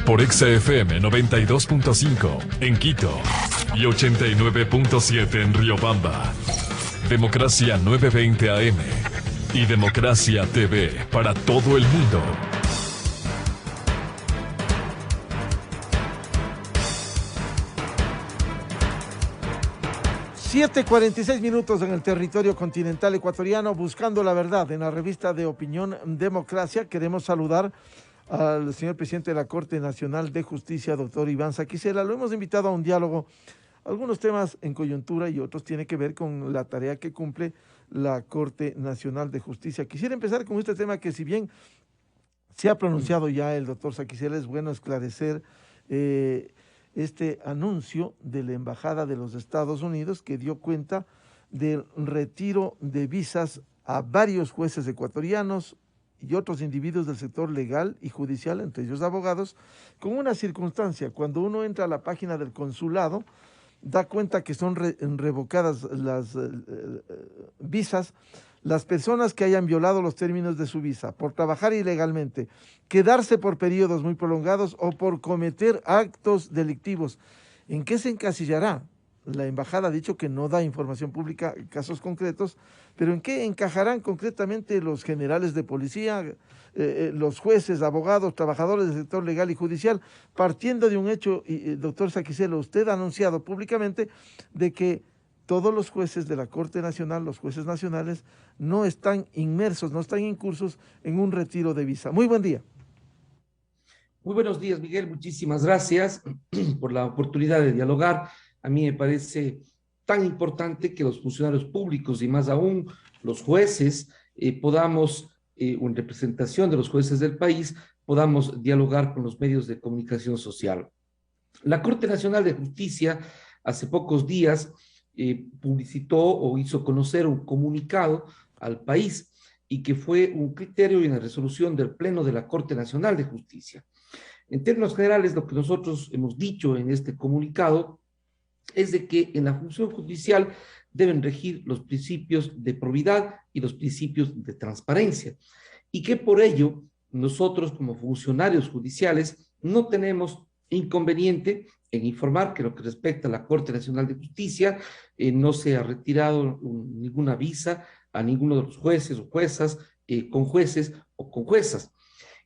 por Exa FM 92.5 en Quito y 89.7 en Riobamba. Democracia 920 AM y Democracia TV para todo el mundo. Siete 46 en el territorio continental ecuatoriano, buscando la verdad en la revista de opinión Democracia. Queremos saludar al señor presidente de la Corte Nacional de Justicia, doctor Iván Saquicela. Lo hemos invitado a un diálogo, algunos temas en coyuntura y otros tienen que ver con la tarea que cumple la Corte Nacional de Justicia. Quisiera empezar con este tema que, si bien se ha pronunciado ya el doctor Saquicela, es bueno esclarecer este anuncio de la Embajada de los Estados Unidos, que dio cuenta del retiro de visas a varios jueces ecuatorianos y otros individuos del sector legal y judicial, entre ellos abogados, con una circunstancia: cuando uno entra a la página del consulado, da cuenta que son revocadas las visas las personas que hayan violado los términos de su visa por trabajar ilegalmente, quedarse por periodos muy prolongados o por cometer actos delictivos. ¿En qué se encasillará? La embajada ha dicho que no da información pública en casos concretos, pero ¿en qué encajarán concretamente los generales de policía, los jueces, abogados, trabajadores del sector legal y judicial, partiendo de un hecho, doctor Saquicela, usted ha anunciado públicamente de que todos los jueces de la Corte Nacional, los jueces nacionales, no están inmersos, no están incursos en un retiro de visa? Muy buen día. Muy buenos días, Miguel. Muchísimas gracias por la oportunidad de dialogar. A mí me parece tan importante que los funcionarios públicos y más aún los jueces podamos, en representación de los jueces del país, podamos dialogar con los medios de comunicación social. La Corte Nacional de Justicia hace pocos días publicitó o hizo conocer un comunicado al país, y que fue un criterio y una resolución del Pleno de la Corte Nacional de Justicia. En términos generales, lo que nosotros hemos dicho en este comunicado es de que en la función judicial deben regir los principios de probidad y los principios de transparencia, y que por ello nosotros, como funcionarios judiciales, no tenemos inconveniente en informar que, lo que respecta a la Corte Nacional de Justicia, no se ha retirado ninguna visa a ninguno de los jueces o juezas, con jueces o con juezas.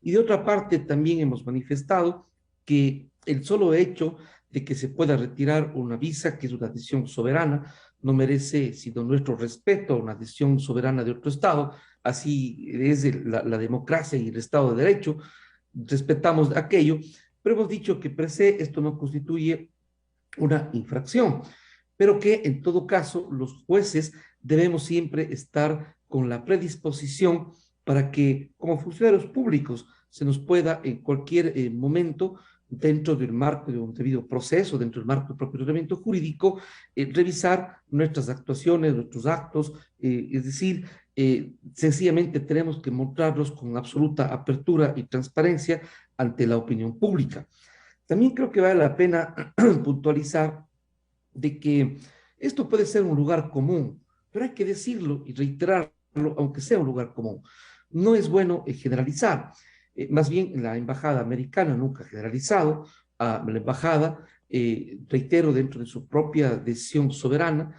Y de otra parte, también hemos manifestado que el solo hecho de que se pueda retirar una visa, que es una decisión soberana, no merece sino nuestro respeto a una decisión soberana de otro Estado. Así es la democracia y el Estado de Derecho, respetamos aquello, pero hemos dicho que per se esto no constituye una infracción, pero que en todo caso los jueces debemos siempre estar con la predisposición para que, como funcionarios públicos, se nos pueda en cualquier momento, dentro del marco de un debido proceso, dentro del marco del propio ordenamiento jurídico, revisar nuestras actuaciones, nuestros actos, es decir, sencillamente tenemos que mostrarlos con absoluta apertura y transparencia ante la opinión pública. También creo que vale la pena puntualizar de que esto puede ser un lugar común, pero hay que decirlo y reiterarlo, aunque sea un lugar común. No es bueno generalizar. Más bien, la embajada americana nunca ha generalizado. La embajada, reitero, dentro de su propia decisión soberana,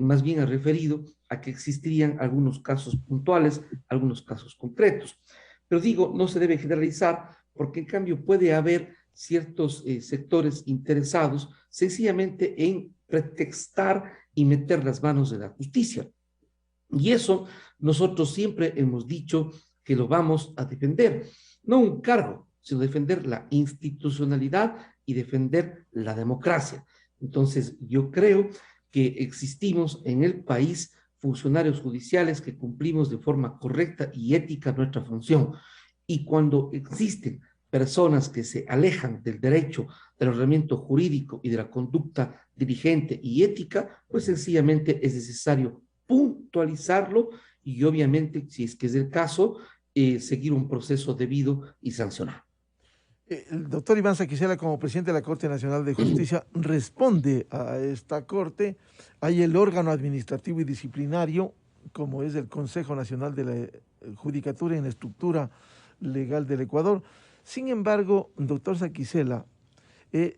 más bien ha referido a que existirían algunos casos puntuales, algunos casos concretos. Pero digo, no se debe generalizar, porque en cambio puede haber ciertos sectores interesados sencillamente en pretextar y meter las manos de la justicia. Y eso nosotros siempre hemos dicho que lo vamos a defender. No un cargo, sino defender la institucionalidad y defender la democracia. Entonces, yo creo que existimos en el país funcionarios judiciales que cumplimos de forma correcta y ética nuestra función. Y cuando existen personas que se alejan del derecho, del ordenamiento jurídico y de la conducta diligente y ética, pues sencillamente es necesario puntualizarlo y obviamente, si es que es el caso, seguir un proceso debido y sancionar. El doctor Iván Saquicela, como presidente de la Corte Nacional de Justicia, responde a esta Corte. Hay el órgano administrativo y disciplinario, como es el Consejo Nacional de la Judicatura en la estructura legal del Ecuador. Sin embargo, doctor Saquicela,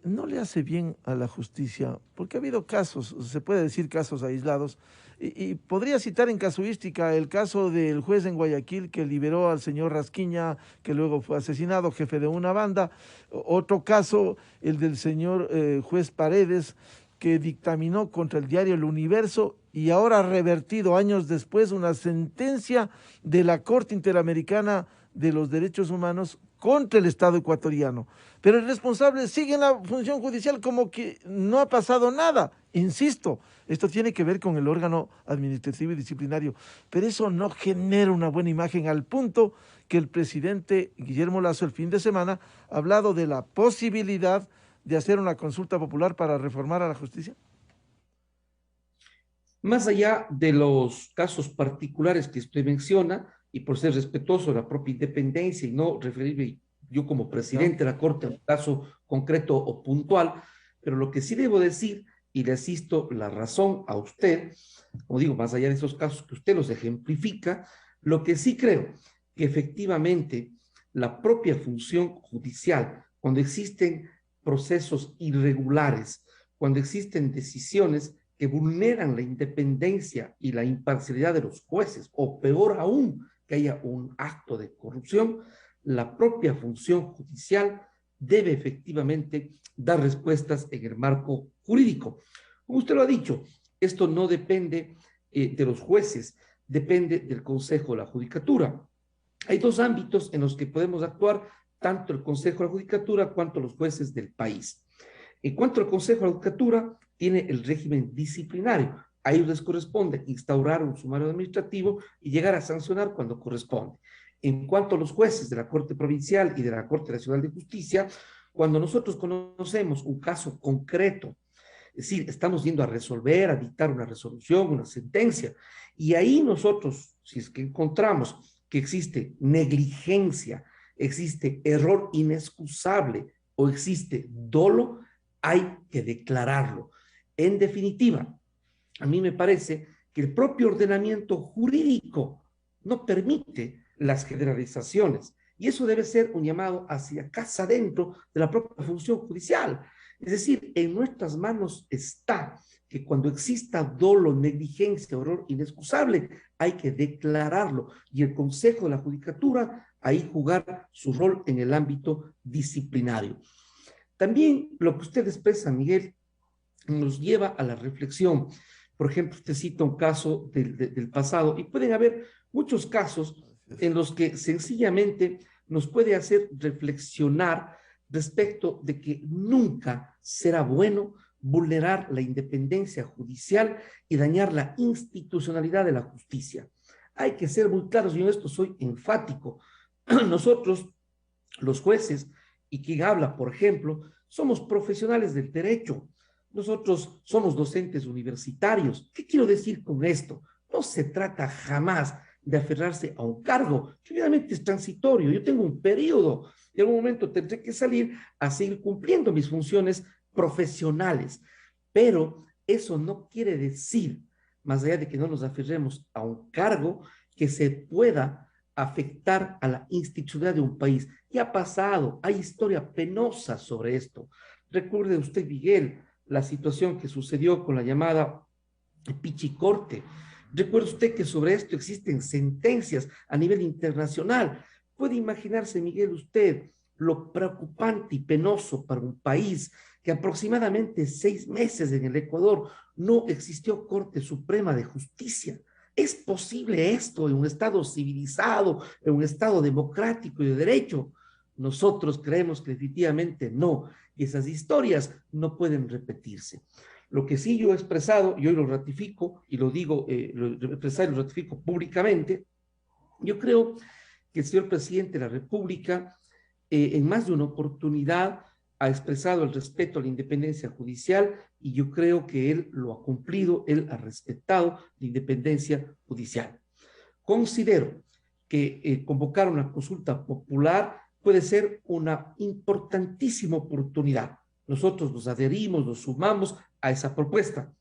no le hace bien a la justicia, porque ha habido casos, se puede decir casos aislados, y podría citar en casuística el caso del juez en Guayaquil que liberó al señor Rasquiña, que luego fue asesinado, jefe de una banda. Otro caso, el del señor juez Paredes, que dictaminó contra el diario El Universo y ahora ha revertido años después una sentencia de la Corte Interamericana de los Derechos Humanos contra el Estado ecuatoriano. Pero el responsable sigue en la función judicial como que no ha pasado nada. Insisto, esto tiene que ver con el órgano administrativo y disciplinario, pero eso no genera una buena imagen al punto que el presidente Guillermo Lasso el fin de semana ha hablado de la posibilidad de hacer una consulta popular para reformar a la justicia. Más allá de los casos particulares que usted menciona, y por ser respetuoso de la propia independencia y no referirme yo como presidente de la Corte a un caso concreto o puntual, pero lo que sí debo decir, y le asisto la razón a usted, como digo, más allá de esos casos que usted los ejemplifica, lo que sí creo que efectivamente la propia función judicial, cuando existen procesos irregulares, cuando existen decisiones que vulneran la independencia y la imparcialidad de los jueces, o peor aún, que haya un acto de corrupción, la propia función judicial debe efectivamente dar respuestas en el marco jurídico. Como usted lo ha dicho, esto no depende de los jueces, depende del Consejo de la Judicatura. Hay dos ámbitos en los que podemos actuar, tanto el Consejo de la Judicatura cuanto los jueces del país. En cuanto al Consejo de la Judicatura, tiene el régimen disciplinario. A ellos les corresponde instaurar un sumario administrativo y llegar a sancionar cuando corresponde. En cuanto a los jueces de la Corte Provincial y de la Corte Nacional de Justicia, cuando nosotros conocemos un caso concreto, es decir, estamos yendo a resolver, a dictar una resolución, una sentencia, y ahí nosotros, si es que encontramos que existe negligencia, existe error inexcusable o existe dolo, hay que declararlo. En definitiva, a mí me parece que el propio ordenamiento jurídico no permite las generalizaciones y eso debe ser un llamado hacia casa dentro de la propia función judicial. Es decir, en nuestras manos está que cuando exista dolo, negligencia, error inexcusable, hay que declararlo y el Consejo de la Judicatura ahí jugar su rol en el ámbito disciplinario. También lo que usted expresa, Miguel, nos lleva a la reflexión. Por ejemplo, usted cita un caso del pasado y pueden haber muchos casos en los que sencillamente nos puede hacer reflexionar respecto de que nunca será bueno vulnerar la independencia judicial y dañar la institucionalidad de la justicia. Hay que ser muy claros, y en esto soy enfático. Nosotros, los jueces, y quien habla, por ejemplo, somos profesionales del derecho. Nosotros somos docentes universitarios. ¿Qué quiero decir con esto? No se trata jamás de aferrarse a un cargo, que obviamente es transitorio. Yo tengo un periodo, y en algún momento tendré que salir a seguir cumpliendo mis funciones profesionales. Pero eso no quiere decir, más allá de que no nos aferremos a un cargo, que se pueda afectar a la institucionalidad de un país. ¿Qué ha pasado? Hay historia penosa sobre esto. Recuerde usted, Miguel, la situación que sucedió con la llamada Pichicorte. Recuerde usted que sobre esto existen sentencias a nivel internacional. Puede imaginarse, Miguel, usted lo preocupante y penoso para un país que aproximadamente 6 meses en el Ecuador no existió Corte Suprema de Justicia. ¿Es posible esto en un Estado civilizado, en un Estado democrático y de derecho? Nosotros creemos que definitivamente no, y esas historias no pueden repetirse. Lo que sí yo he expresado, y hoy lo ratifico, y lo digo, lo he expresado y lo ratifico públicamente, yo creo que el señor presidente de la República, en más de una oportunidad, ha expresado el respeto a la independencia judicial y yo creo que él lo ha cumplido, él ha respetado la independencia judicial. Considero que convocar una consulta popular puede ser una importantísima oportunidad. Nosotros nos adherimos, nos sumamos a esa propuesta.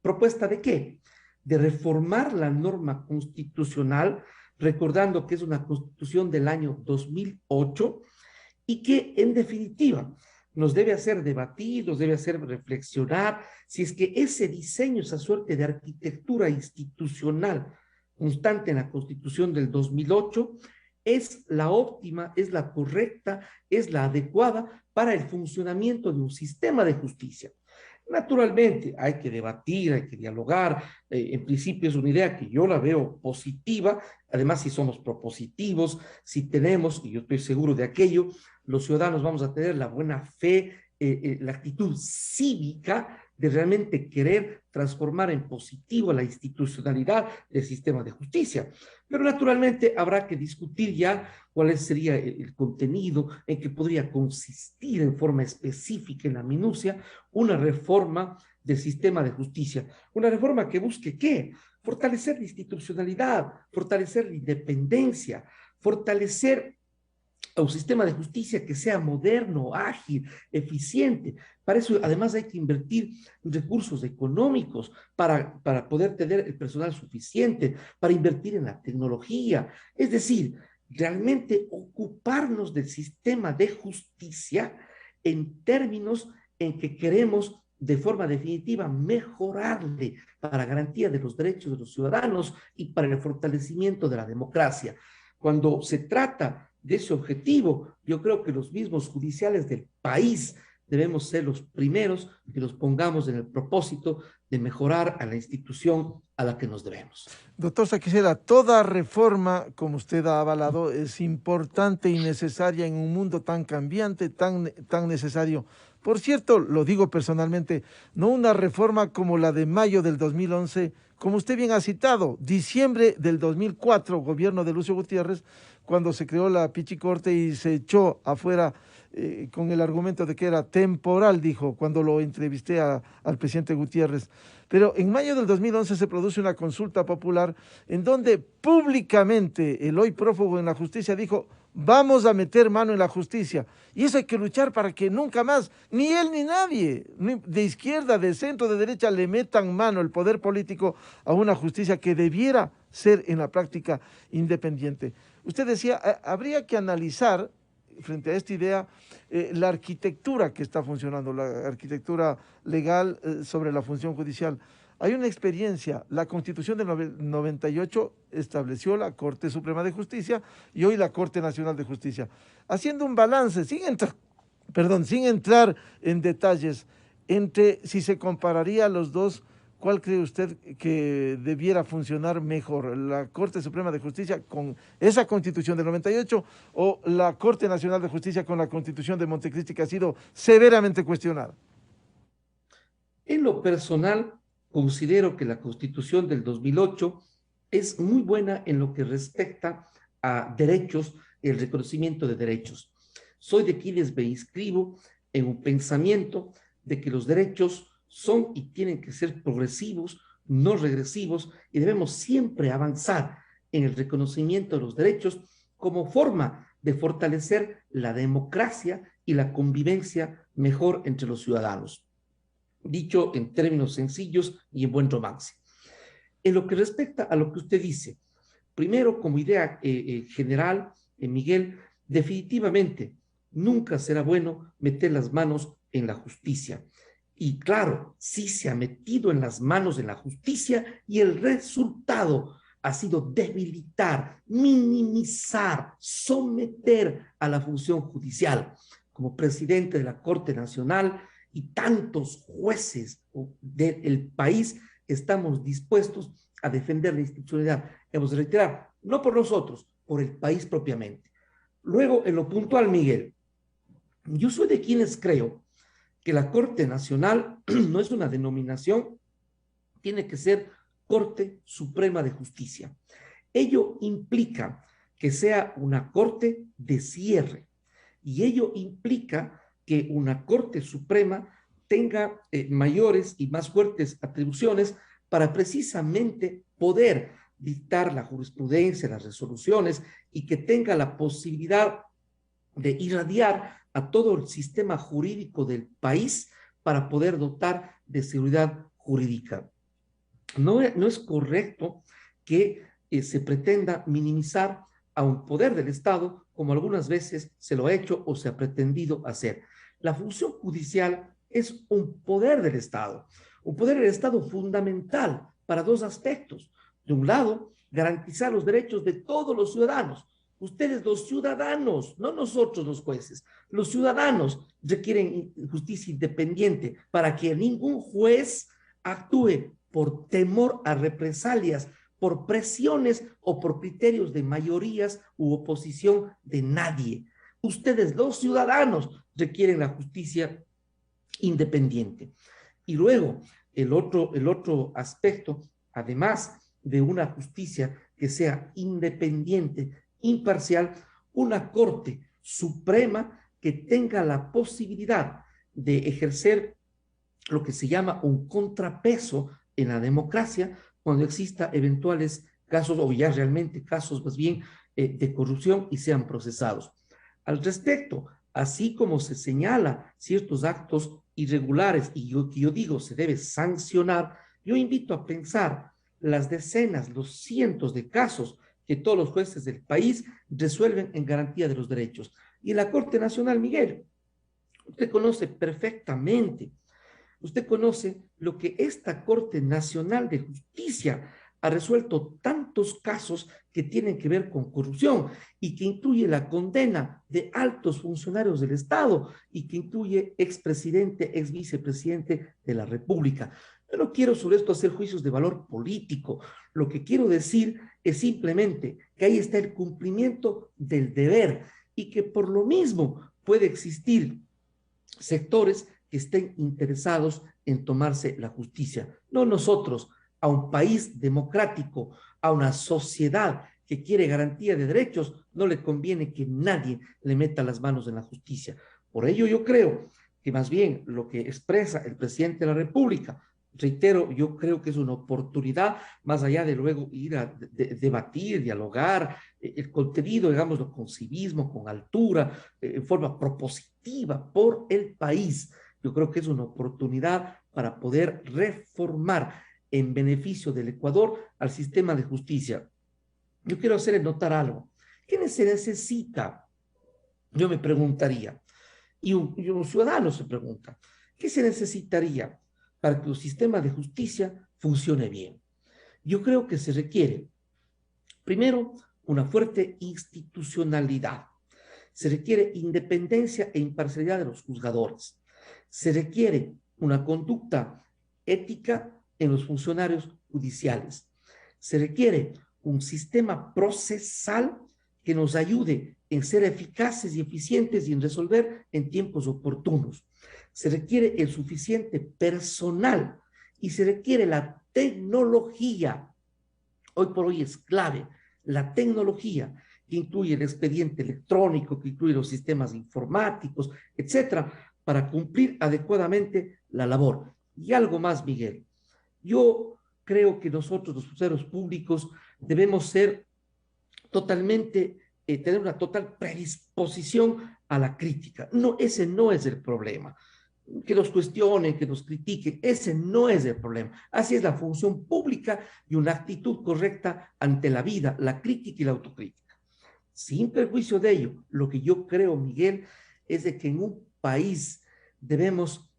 ¿Propuesta de qué? De reformar la norma constitucional, recordando que es una constitución del año 2008 y que en definitiva nos debe hacer debatir, nos debe hacer reflexionar si es que ese diseño, esa suerte de arquitectura institucional constante en la Constitución del 2008 es la óptima, es la correcta, es la adecuada para el funcionamiento de un sistema de justicia. Naturalmente, hay que debatir, hay que dialogar. En principio es una idea que yo la veo positiva. Además, si somos propositivos, si tenemos, y yo estoy seguro de aquello, los ciudadanos vamos a tener la buena fe, la actitud cívica de realmente querer transformar en positivo la institucionalidad del sistema de justicia. Pero naturalmente habrá que discutir ya cuál sería el contenido, en que podría consistir en forma específica, en la minucia, una reforma del sistema de justicia. Una reforma que busque, ¿qué? Fortalecer la institucionalidad, fortalecer la independencia, fortalecer a un sistema de justicia que sea moderno, ágil, eficiente. Para eso, además, hay que invertir recursos económicos para poder tener el personal suficiente, para invertir en la tecnología. Es decir, realmente ocuparnos del sistema de justicia en términos en que queremos de forma definitiva mejorarle para garantía de los derechos de los ciudadanos y para el fortalecimiento de la democracia. Cuando se trata de ese objetivo, yo creo que los mismos judiciales del país debemos ser los primeros que nos pongamos en el propósito de mejorar a la institución a la que nos debemos. Doctor Saquicela, toda reforma, como usted ha avalado, es importante y necesaria en un mundo tan cambiante, tan necesario. Por cierto, lo digo personalmente, no una reforma como la de mayo del 2011, como usted bien ha citado, diciembre del 2004, gobierno de Lucio Gutiérrez, cuando se creó la Pichicorte y se echó afuera con el argumento de que era temporal, dijo, cuando lo entrevisté al presidente Gutiérrez. Pero en mayo del 2011 se produce una consulta popular en donde públicamente el hoy prófugo en la justicia dijo: vamos a meter mano en la justicia. Y eso hay que luchar para que nunca más, ni él ni nadie, de izquierda, de centro, de derecha, le metan mano el poder político a una justicia que debiera ser en la práctica independiente. Usted decía, habría que analizar, frente a esta idea, la arquitectura que está funcionando, la arquitectura legal sobre la función judicial. Hay una experiencia, la Constitución del 98 estableció la Corte Suprema de Justicia y hoy la Corte Nacional de Justicia. Haciendo un balance, sin entrar en detalles, entre si se compararía a los dos, ¿cuál cree usted que debiera funcionar mejor? ¿La Corte Suprema de Justicia con esa Constitución del 98 o la Corte Nacional de Justicia con la Constitución de Montecristi, que ha sido severamente cuestionada? En lo personal, considero que la Constitución del 2008 es muy buena en lo que respecta a derechos, el reconocimiento de derechos. Soy de quienes me inscribo en un pensamiento de que los derechos son y tienen que ser progresivos, no regresivos, y debemos siempre avanzar en el reconocimiento de los derechos como forma de fortalecer la democracia y la convivencia mejor entre los ciudadanos. Dicho en términos sencillos y en buen romance. En lo que respecta a lo que usted dice, primero, como idea general, Miguel, definitivamente nunca será bueno meter las manos en la justicia. Y claro, sí se ha metido en las manos de la justicia y el resultado ha sido debilitar, minimizar, someter a la función judicial. Como presidente de la Corte Nacional y tantos jueces del país, estamos dispuestos a defender la institucionalidad. Hemos de reiterar, no por nosotros, por el país propiamente. Luego, en lo puntual, Miguel, yo soy de quienes creo que la Corte Nacional no es una denominación, tiene que ser Corte Suprema de Justicia. Ello implica que sea una Corte de cierre y ello implica que una Corte Suprema tenga mayores y más fuertes atribuciones para precisamente poder dictar la jurisprudencia, las resoluciones y que tenga la posibilidad de irradiar a todo el sistema jurídico del país para poder dotar de seguridad jurídica. No es correcto que se pretenda minimizar a un poder del Estado, como algunas veces se lo ha hecho o se ha pretendido hacer. La función judicial es un poder del Estado fundamental para dos aspectos. De un lado, garantizar los derechos de todos los ciudadanos. Ustedes, los ciudadanos, no nosotros los jueces, los ciudadanos requieren justicia independiente para que ningún juez actúe por temor a represalias, por presiones o por criterios de mayorías u oposición de nadie. Ustedes, los ciudadanos, requieren la justicia independiente. Y luego, el otro aspecto, además de una justicia que sea independiente, imparcial, una Corte Suprema que tenga la posibilidad de ejercer lo que se llama un contrapeso en la democracia cuando exista eventuales casos, o ya realmente casos más bien de corrupción y sean procesados. Al respecto, así como se señala ciertos actos irregulares y yo digo se debe sancionar, yo invito a pensar las decenas, los cientos de casos que todos los jueces del país resuelven en garantía de los derechos. Y la Corte Nacional, Miguel, usted conoce perfectamente, usted conoce lo que esta Corte Nacional de Justicia ha resuelto tantos casos que tienen que ver con corrupción y que incluye la condena de altos funcionarios del Estado y que incluye expresidente, exvicepresidente de la República. Yo no quiero sobre esto hacer juicios de valor político. Lo que quiero decir es simplemente que ahí está el cumplimiento del deber y que por lo mismo puede existir sectores que estén interesados en tomarse la justicia. No nosotros, a un país democrático, a una sociedad que quiere garantía de derechos, no le conviene que nadie le meta las manos en la justicia. Por ello yo creo que más bien lo que expresa el presidente de la República, reitero, yo creo que es una oportunidad, más allá de luego ir a debatir, dialogar, el contenido, digámoslo, con civismo, con altura, en forma propositiva por el país. Yo creo que es una oportunidad para poder reformar en beneficio del Ecuador al sistema de justicia. Yo quiero hacerles notar algo. ¿Qué se necesita? Yo me preguntaría, y un ciudadano se pregunta, ¿qué se necesitaría para que el sistema de justicia funcione bien? Yo creo que se requiere, primero, una fuerte institucionalidad. Se requiere independencia e imparcialidad de los juzgadores. Se requiere una conducta ética en los funcionarios judiciales. Se requiere un sistema procesal que nos ayude en ser eficaces y eficientes y en resolver en tiempos oportunos. Se requiere el suficiente personal y se requiere la tecnología. Hoy por hoy es clave la tecnología que incluye el expediente electrónico, que incluye los sistemas informáticos, etcétera, para cumplir adecuadamente la labor. Y algo más, Miguel. Yo creo que nosotros, los funcionarios públicos, debemos ser totalmente, tener una total predisposición a la crítica. No, ese no es el problema. Que nos cuestionen, que nos critiquen, ese no es el problema. Así es la función pública y una actitud correcta ante la vida, la crítica y la autocrítica. Sin perjuicio de ello, lo que yo creo, Miguel, es de que en un país debemos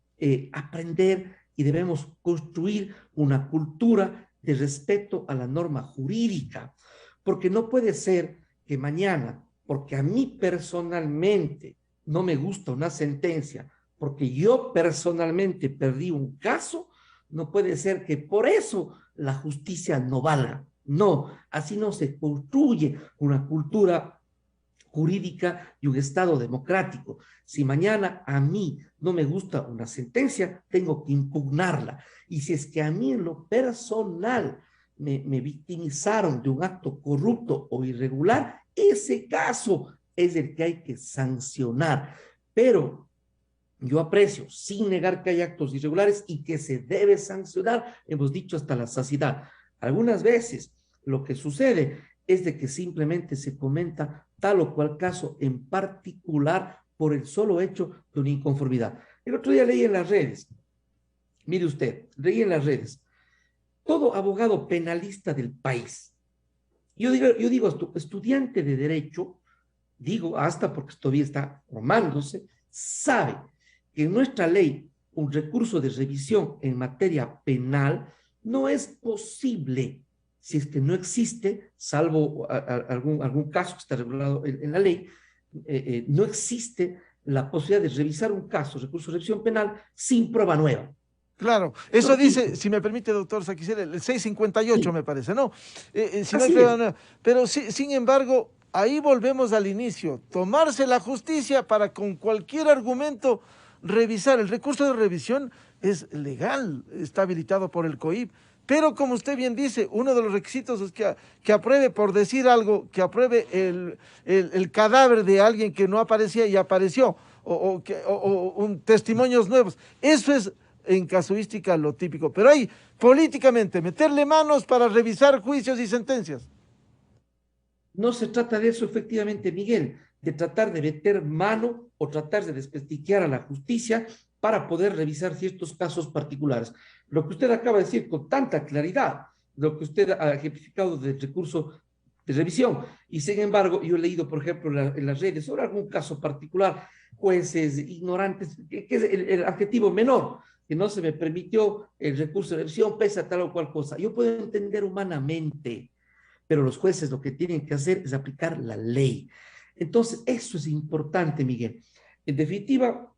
aprender y debemos construir una cultura de respeto a la norma jurídica, porque no puede ser que mañana, porque a mí personalmente no me gusta una sentencia, porque yo personalmente perdí un caso, no puede ser que por eso la justicia no valga. No, así no se construye una cultura jurídica y un Estado democrático. Si mañana a mí no me gusta una sentencia, tengo que impugnarla. Y si es que a mí en lo personal me victimizaron de un acto corrupto o irregular, ese caso es el que hay que sancionar. Pero yo aprecio, sin negar que hay actos irregulares y que se debe sancionar, hemos dicho hasta la saciedad. Algunas veces lo que sucede es de que simplemente se comenta tal o cual caso en particular por el solo hecho de una inconformidad. El otro día leí en las redes, mire usted, leí en las redes, todo abogado penalista del país Yo digo, estudiante de derecho, digo hasta porque todavía está formándose, sabe que en nuestra ley un recurso de revisión en materia penal no es posible si es que no existe, salvo algún caso que está regulado en la ley, no existe la posibilidad de revisar un caso, recurso de revisión penal, sin prueba nueva. Claro, No eso dice, existe. si me permite, doctor Saquicela, el 658 Sí, me parece, ¿no? Si no hay así prueba es. nueva. Pero sin embargo, ahí volvemos al inicio, tomarse la justicia para con cualquier argumento revisar. El recurso de revisión es legal, está habilitado por el COIP, pero como usted bien dice, uno de los requisitos es que apruebe, por decir algo, que apruebe el cadáver de alguien que no aparecía y apareció, o testimonios nuevos. Eso es en casuística lo típico, pero hay políticamente meterle manos para revisar juicios y sentencias. No se trata de eso, efectivamente, Miguel, de tratar de meter mano o tratar de desprestigiar a la justicia para poder revisar ciertos casos particulares. Lo que usted acaba de decir con tanta claridad, lo que usted ha ejemplificado del recurso de revisión, y sin embargo, yo he leído, por ejemplo, en las redes sobre algún caso particular, jueces ignorantes, que es el adjetivo menor, que no se me permitió el recurso de revisión pese a tal o cual cosa. Yo puedo entender humanamente, pero los jueces lo que tienen que hacer es aplicar la ley. Entonces, eso es importante, Miguel. En definitiva,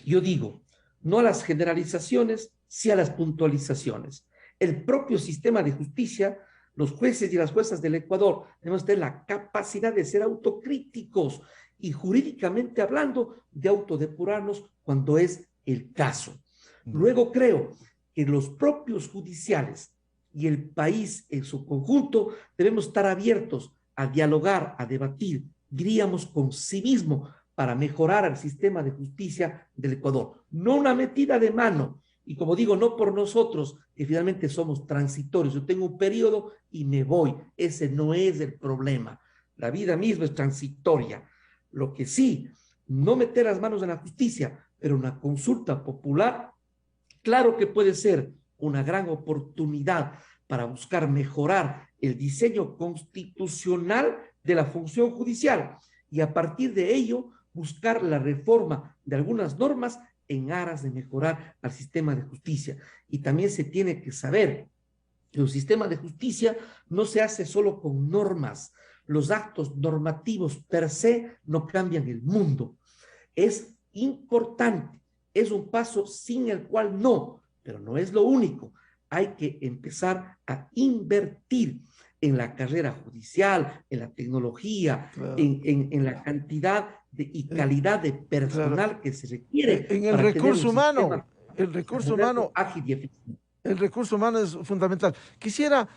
yo digo, no a las generalizaciones, sí a las puntualizaciones. El propio sistema de justicia, los jueces y las juezas del Ecuador, debemos tener la capacidad de ser autocríticos y jurídicamente hablando, de autodepurarnos cuando es el caso. Luego creo que los propios judiciales y el país en su conjunto debemos estar abiertos a dialogar, a debatir, diríamos con civismo, para mejorar el sistema de justicia del Ecuador. No una metida de mano, y como digo, no por nosotros, que finalmente somos transitorios. Yo tengo un periodo y me voy. Ese no es el problema. La vida misma es transitoria. Lo que sí, no meter las manos en la justicia, pero una consulta popular, claro que puede ser una gran oportunidad para buscar mejorar el diseño constitucional de la función judicial y a partir de ello buscar la reforma de algunas normas en aras de mejorar al sistema de justicia. Y también se tiene que saber que un sistema de justicia no se hace solo con normas. Los actos normativos per se no cambian el mundo. Es importante, es un paso sin el cual no, pero no es lo único. Hay que empezar a invertir en la carrera judicial, en la tecnología, Claro. en la cantidad y calidad de Claro. personal que se requiere En el para tener un recurso humano, sistema el recurso moderno, humano, ágil y eficiente. el recurso humano es fundamental. Quisiera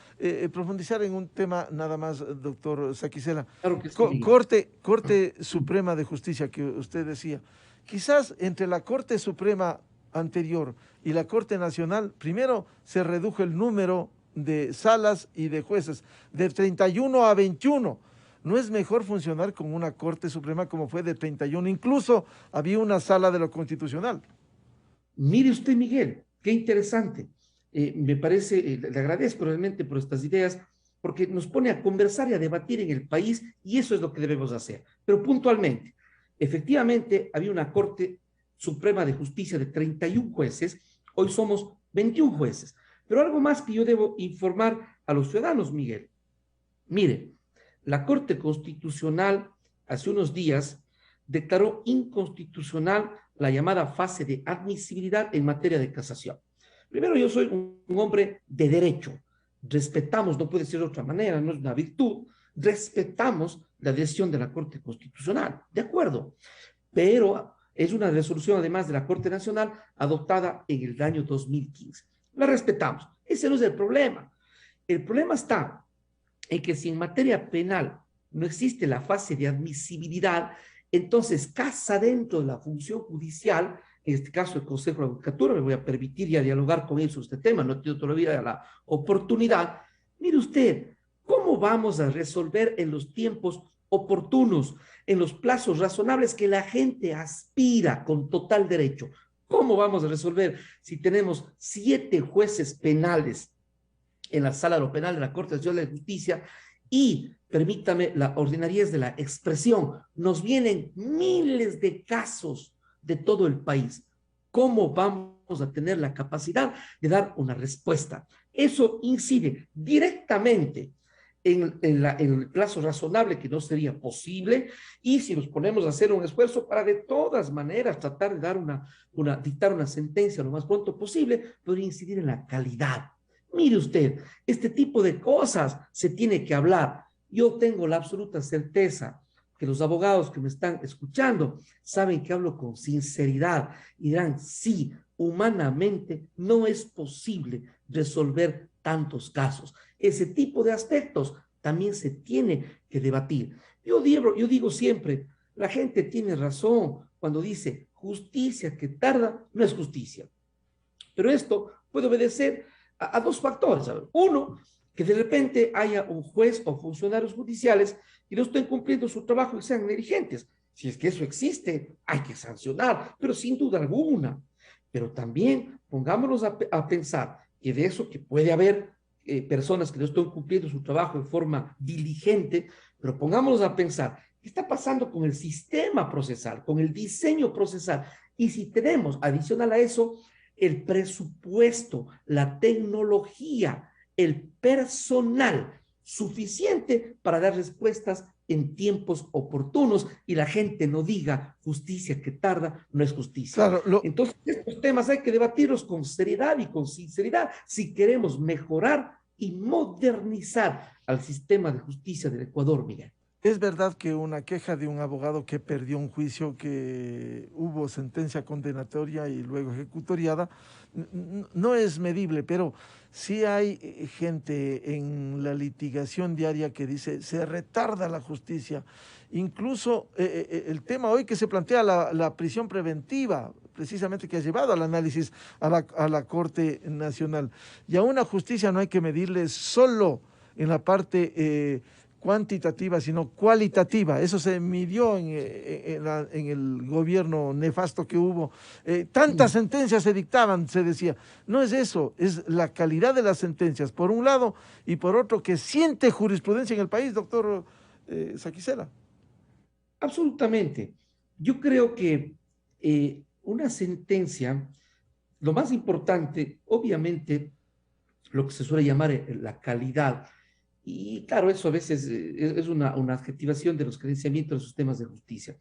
profundizar en un tema nada más, doctor Saquicela. Claro que sí, Miguel. Corte Suprema de Justicia que usted decía. Quizás entre la Corte Suprema anterior y la Corte Nacional, primero se redujo el número de salas y de jueces de 31 a 21. ¿No es mejor funcionar con una Corte Suprema como fue de 31? Incluso había una sala de lo constitucional. Mire usted, Miguel, qué interesante. Me parece, le agradezco realmente por estas ideas, porque nos pone a conversar y a debatir en el país, y eso es lo que debemos hacer. Pero puntualmente, efectivamente, había una Corte Suprema de Justicia de 31 jueces, hoy somos 21 jueces. Pero algo más que yo debo informar a los ciudadanos, Miguel. Mire, la Corte Constitucional hace unos días declaró inconstitucional la llamada fase de admisibilidad en materia de casación. Primero, yo soy un hombre de derecho. Respetamos, no puede ser de otra manera, no es una virtud, respetamos la decisión de la Corte Constitucional, de acuerdo, pero es una resolución además de la Corte Nacional adoptada en el año 2015. La respetamos, ese no es el problema. El problema está en que si en materia penal no existe la fase de admisibilidad, entonces casa dentro de la función judicial, en este caso el Consejo de la Judicatura, me voy a permitir ya dialogar con ellos sobre este tema, no he tenido todavía la oportunidad. Mire usted, ¿cómo vamos a resolver en los tiempos oportunos, en los plazos razonables que la gente aspira con total derecho? ¿Cómo vamos a resolver si tenemos 7 jueces penales en la Sala de lo Penal de la Corte Nacional de Justicia Y permítame la ordinariez de la expresión, nos vienen miles de casos de todo el país. ¿Cómo vamos a tener la capacidad de dar una respuesta? Eso incide directamente en el plazo razonable, que no sería posible, y si nos ponemos a hacer un esfuerzo para de todas maneras tratar de dar dictar una sentencia lo más pronto posible, podría incidir en la calidad. Mire usted, este tipo de cosas se tiene que hablar. Yo tengo la absoluta certeza que los abogados que me están escuchando saben que hablo con sinceridad y dirán, sí, humanamente no es posible resolver tantos casos. Ese tipo de aspectos también se tiene que debatir. Yo digo siempre, la gente tiene razón cuando dice justicia que tarda no es justicia. Pero esto puede obedecer a dos factores. Uno, que de repente haya un juez o funcionarios judiciales que no estén cumpliendo su trabajo y sean negligentes. Si es que eso existe, hay que sancionar, pero sin duda alguna. Pero también pongámonos a pensar que de eso que puede haber personas que no están cumpliendo su trabajo de forma diligente, pero pongámonos a pensar, ¿qué está pasando con el sistema procesal, con el diseño procesal? Y si tenemos, adicional a eso, el presupuesto, la tecnología, el personal suficiente para dar respuestas en tiempos oportunos y la gente no diga justicia que tarda, no es justicia. Claro, Entonces, estos temas hay que debatirlos con seriedad y con sinceridad si queremos mejorar y modernizar al sistema de justicia del Ecuador, Miguel. es verdad que una queja de un abogado que perdió un juicio, que hubo sentencia condenatoria y luego ejecutoriada, no es medible, pero sí hay gente en la litigación diaria que dice se retarda la justicia. Incluso el tema hoy que se plantea la prisión preventiva, precisamente que ha llevado al análisis a la Corte Nacional. Y a una justicia no hay que medirle solo en la parte cuantitativa, sino cualitativa. Eso se midió en el gobierno nefasto que hubo. Tantas sentencias se dictaban, se decía. No es eso, es la calidad de las sentencias, por un lado, y por otro, que siente jurisprudencia en el país, doctor Saquicela. Absolutamente. Yo creo que una sentencia, lo más importante, obviamente, lo que se suele llamar la calidad, y claro, eso a veces es una adjetivación de los credenciamientos de los sistemas de justicia.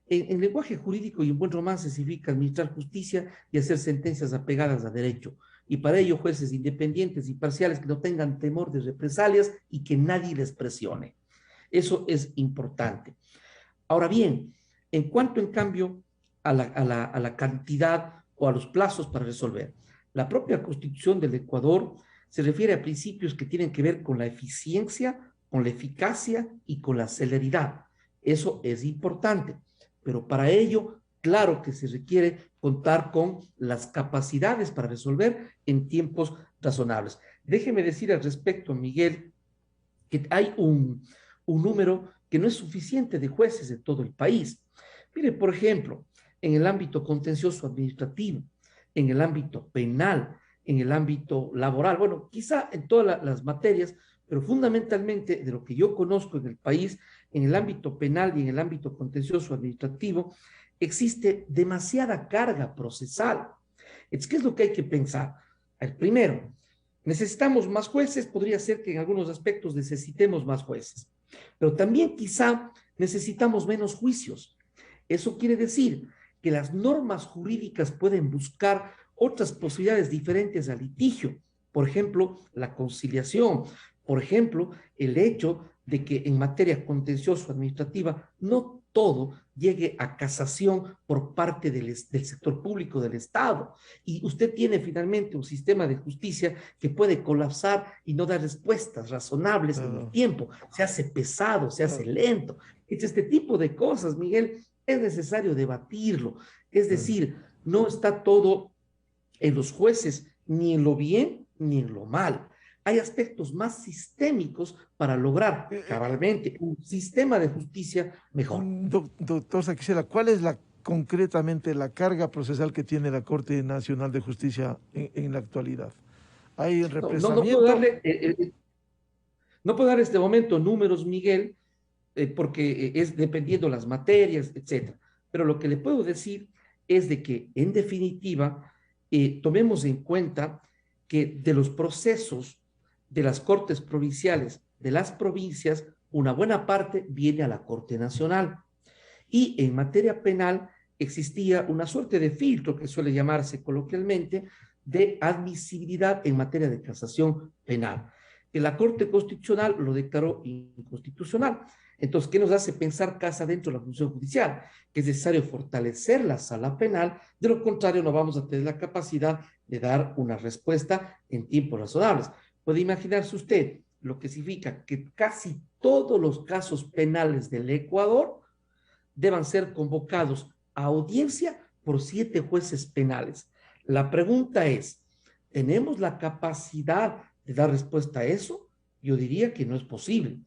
En lenguaje jurídico y en buen romance significa administrar justicia y hacer sentencias apegadas a derecho. Y para ello jueces independientes y parciales que no tengan temor de represalias y que nadie les presione. Eso es importante. Ahora bien, en cuanto en cambio a la cantidad o a los plazos para resolver, la propia Constitución del Ecuador se refiere a principios que tienen que ver con la eficiencia, con la eficacia y con la celeridad. Eso es importante, pero para ello, claro que se requiere contar con las capacidades para resolver en tiempos razonables. Déjeme decir al respecto, Miguel, que hay un número que no es suficiente de jueces de todo el país. Mire, por ejemplo, en el ámbito contencioso administrativo, en el ámbito penal, en el ámbito laboral, bueno, quizá en todas las materias, pero fundamentalmente de lo que yo conozco en el país, en el ámbito penal y en el ámbito contencioso administrativo, existe demasiada carga procesal. Entonces, ¿qué es lo que hay que pensar? Primero, necesitamos más jueces, podría ser que en algunos aspectos necesitemos más jueces, pero también quizá necesitamos menos juicios. Eso quiere decir que las normas jurídicas pueden buscar otras posibilidades diferentes al litigio. Por ejemplo, la conciliación. Por ejemplo, el hecho de que en materia contencioso-administrativa no todo llegue a casación por parte del sector público del Estado. Y usted tiene finalmente un sistema de justicia que puede colapsar y no dar respuestas razonables en el tiempo. Se hace pesado, se hace lento. Este tipo de cosas, Miguel, es necesario debatirlo. Es decir, no está todo en los jueces, ni en lo bien ni en lo mal. Hay aspectos más sistémicos para lograr cabalmente un sistema de justicia mejor. Doctor Saquicela, ¿cuál es concretamente la carga procesal que tiene la Corte Nacional de Justicia en la actualidad? ¿Hay represamiento? No puedo darle, No puedo dar en este momento números, Miguel, porque es dependiendo las materias, etcétera. Pero lo que le puedo decir es de que, en definitiva, tomemos en cuenta que de los procesos de las cortes provinciales de las provincias, una buena parte viene a la Corte Nacional. Y en materia penal existía una suerte de filtro que suele llamarse coloquialmente de admisibilidad en materia de casación penal. Que la Corte Constitucional lo declaró inconstitucional. Entonces, ¿qué nos hace pensar casa dentro de la función judicial? Que es necesario fortalecer la sala penal, de lo contrario no vamos a tener la capacidad de dar una respuesta en tiempos razonables. Puede imaginarse usted lo que significa que casi todos los casos penales del Ecuador deban ser convocados a audiencia por 7 jueces penales. La pregunta es, ¿tenemos la capacidad de dar respuesta a eso? Yo diría que no es posible.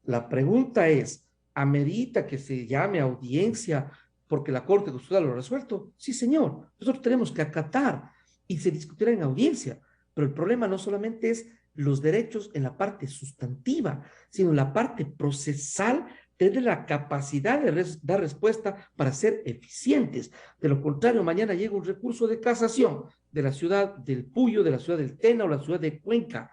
La pregunta es, ¿amerita que se llame a audiencia porque la Corte Constitucional lo ha resuelto? Sí, señor. Nosotros tenemos que acatar y se discutirá en audiencia. Pero el problema no solamente es los derechos en la parte sustantiva, sino en la parte procesal, tener la capacidad de dar respuesta para ser eficientes. De lo contrario, mañana llega un recurso de casación de la ciudad del Puyo, de la ciudad del Tena o la ciudad de Cuenca,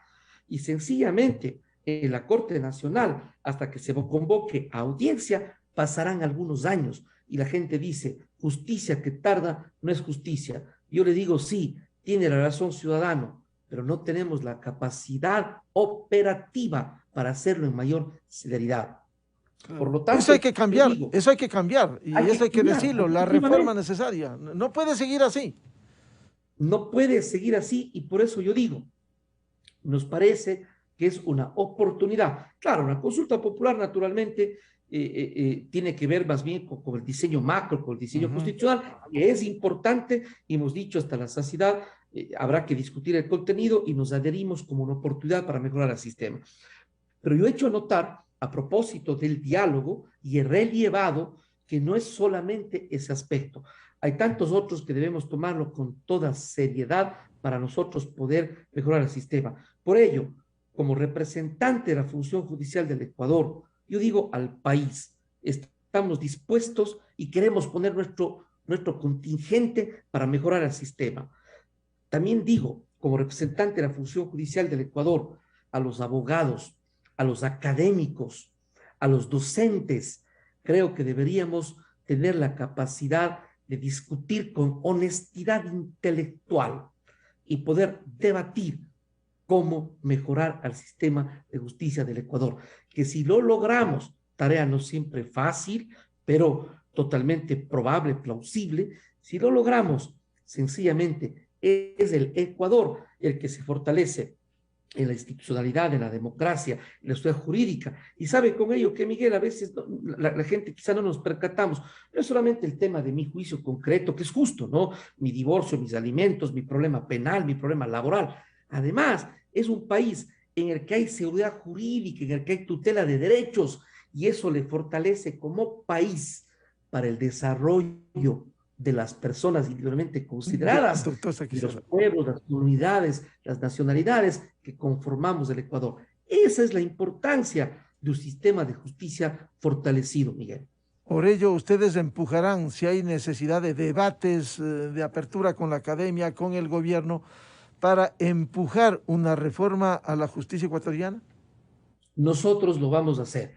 y sencillamente en la Corte Nacional, hasta que se convoque a audiencia, pasarán algunos años, y la gente dice, justicia que tarda no es justicia. Yo le digo, sí, tiene la razón ciudadano, pero no tenemos la capacidad operativa para hacerlo en mayor celeridad. Por lo tanto, eso hay que cambiar, digo, eso hay que cambiar, y eso hay que decirlo, la reforma necesaria. No puede seguir así. No puede seguir así, y por eso yo digo, nos parece que es una oportunidad. Claro, una consulta popular naturalmente tiene que ver más bien con el diseño macro, con el diseño constitucional, que es importante, y hemos dicho hasta la saciedad, habrá que discutir el contenido y nos adherimos como una oportunidad para mejorar el sistema. Pero yo he hecho notar, a propósito del diálogo, y he relevado que no es solamente ese aspecto. Hay tantos otros que debemos tomarlo con toda seriedad para nosotros poder mejorar el sistema. Por ello, como representante de la función judicial del Ecuador, yo digo al país, estamos dispuestos y queremos poner nuestro contingente para mejorar el sistema. También digo, como representante de la función judicial del Ecuador, a los abogados, a los académicos, a los docentes, creo que deberíamos tener la capacidad de discutir con honestidad intelectual y poder debatir cómo mejorar al sistema de justicia del Ecuador. Que si lo logramos, tarea no siempre fácil, pero totalmente probable, plausible, si lo logramos, sencillamente es el Ecuador el que se fortalece en la institucionalidad, en la democracia, en la sociedad jurídica. Y sabe con ello que, Miguel, a veces la gente quizá no nos percatamos, no es solamente el tema de mi juicio concreto, que es justo, ¿no? Mi divorcio, mis alimentos, mi problema penal, mi problema laboral. Además, es un país en el que hay seguridad jurídica, en el que hay tutela de derechos, y eso le fortalece como país para el desarrollo de las personas individualmente consideradas, de los pueblos, las comunidades, las nacionalidades que conformamos el Ecuador. Esa es la importancia de un sistema de justicia fortalecido, Miguel. Por ello, ustedes empujarán, si hay necesidad de debates, de apertura con la academia, con el gobierno, para empujar una reforma a la justicia ecuatoriana. Nosotros lo vamos a hacer.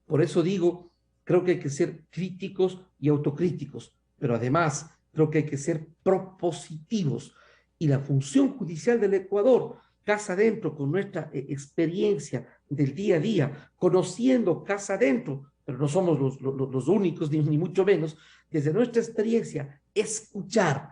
Por eso digo, creo que hay que ser críticos y autocríticos, pero además creo que hay que ser propositivos. Y la función judicial del Ecuador, casa adentro, con nuestra experiencia del día a día, conociendo casa adentro, pero no somos los únicos, ni mucho menos, desde nuestra experiencia, escuchar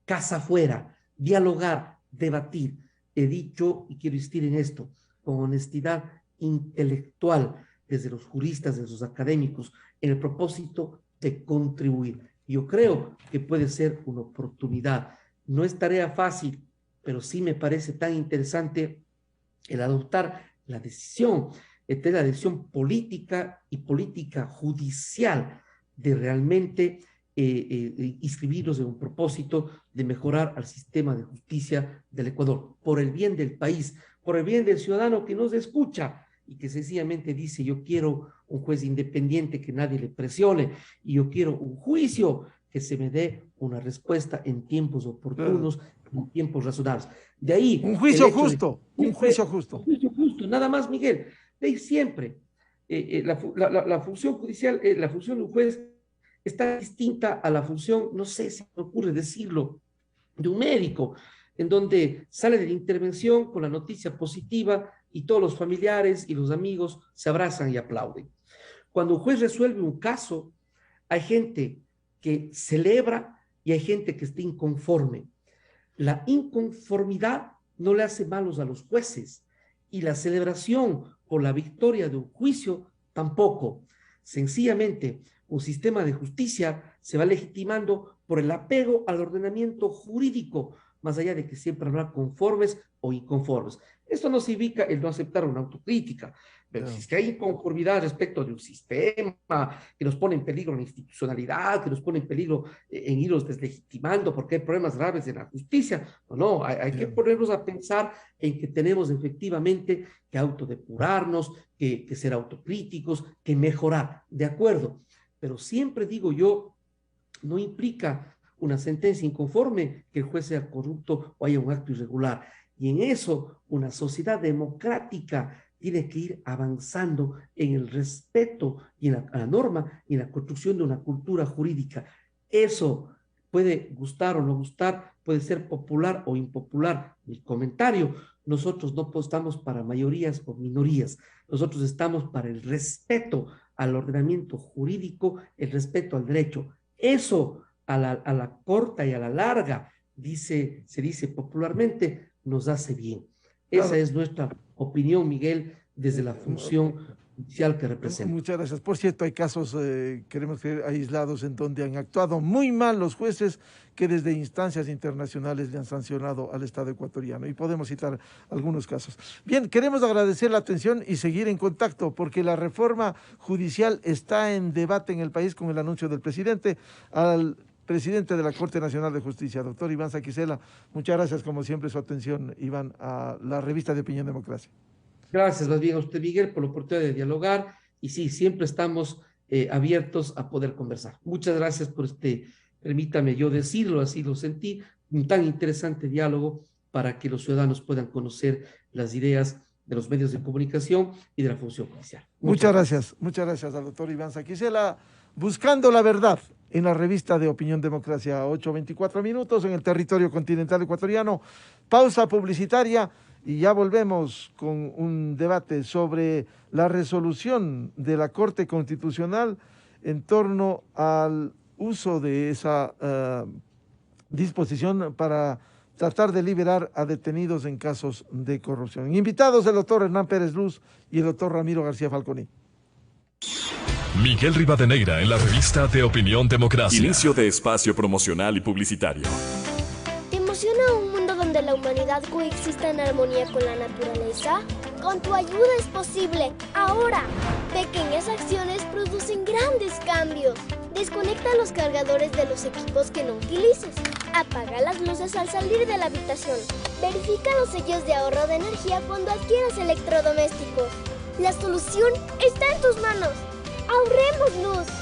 casa afuera, dialogar, debatir. He dicho, y quiero insistir en esto, con honestidad intelectual, desde los juristas, desde los académicos, en el propósito de contribuir. Yo creo que puede ser una oportunidad. No es tarea fácil, pero sí me parece tan interesante el adoptar la decisión, la decisión política y política judicial de realmente inscribirnos en un propósito de mejorar al sistema de justicia del Ecuador, por el bien del país, por el bien del ciudadano que nos escucha y que sencillamente dice yo quiero un juez independiente que nadie le presione y yo quiero un juicio que se me dé una respuesta en tiempos oportunos, en tiempos razonables. De ahí un juicio justo, un juicio justo. Un juicio justo, nada más, Miguel. De ahí siempre la función judicial, la función de un juez está distinta a la función, no sé si me ocurre decirlo, de un médico, en donde sale de la intervención con la noticia positiva y todos los familiares y los amigos se abrazan y aplauden. Cuando un juez resuelve un caso, hay gente que celebra y hay gente que está inconforme. La inconformidad no le hace malos a los jueces y la celebración por la victoria de un juicio tampoco. Sencillamente, un sistema de justicia se va legitimando por el apego al ordenamiento jurídico, más allá de que siempre habrá conformes o inconformes. Esto no significa el no aceptar una autocrítica, pero si es que hay inconformidad respecto de un sistema que nos pone en peligro la institucionalidad, que nos pone en peligro en irnos deslegitimando porque hay problemas graves en la justicia, no, hay que ponernos a pensar en que tenemos efectivamente que autodepurarnos, que ser autocríticos, que mejorar, de acuerdo. Pero siempre digo yo, no implica una sentencia inconforme que el juez sea corrupto o haya un acto irregular. Y en eso, una sociedad democrática tiene que ir avanzando en el respeto y en la norma y en la construcción de una cultura jurídica. Eso puede gustar o no gustar, puede ser popular o impopular. Mi comentario, nosotros no estamos para mayorías o minorías, nosotros estamos para el respeto al ordenamiento jurídico, el respeto al derecho. Eso a la corta y a la larga, se dice popularmente, nos hace bien. Esa es nuestra opinión, Miguel, desde la función judicial que representa. Muchas gracias. Por cierto, hay casos, queremos creer, aislados en donde han actuado muy mal los jueces que desde instancias internacionales le han sancionado al Estado ecuatoriano. Y podemos citar algunos casos. Bien, queremos agradecer la atención y seguir en contacto porque la reforma judicial está en debate en el país con el anuncio del presidente al presidente de la Corte Nacional de Justicia, doctor Iván Saquicela. Muchas gracias, como siempre, su atención, Iván, a la revista de Opinión Democracia. Gracias, más bien a usted, Miguel, por la oportunidad de dialogar. Y sí, siempre estamos abiertos a poder conversar. Muchas gracias por permítame yo decirlo, así lo sentí, un tan interesante diálogo para que los ciudadanos puedan conocer las ideas de los medios de comunicación y de la función judicial. Muchas gracias al doctor Iván Saquicela. Buscando la verdad en la revista de Opinión Democracia, 8:24 minutos en el territorio continental ecuatoriano. Pausa publicitaria y ya volvemos con un debate sobre la resolución de la Corte Constitucional en torno al uso de esa disposición para tratar de liberar a detenidos en casos de corrupción. Invitados el doctor Hernán Pérez Luz y el doctor Ramiro García Falconi. Miguel Rivadeneira en la revista de Opinión Democracia. Inicio de espacio promocional y publicitario. ¿Te emociona un mundo donde la humanidad coexista en armonía con la naturaleza? Con tu ayuda es posible. Ahora, pequeñas acciones producen grandes cambios. Desconecta los cargadores de los equipos que no utilices. Apaga las luces al salir de la habitación. Verifica los sellos de ahorro de energía cuando adquieras electrodomésticos. La solución está en tus manos. ¡Ahorremos luz!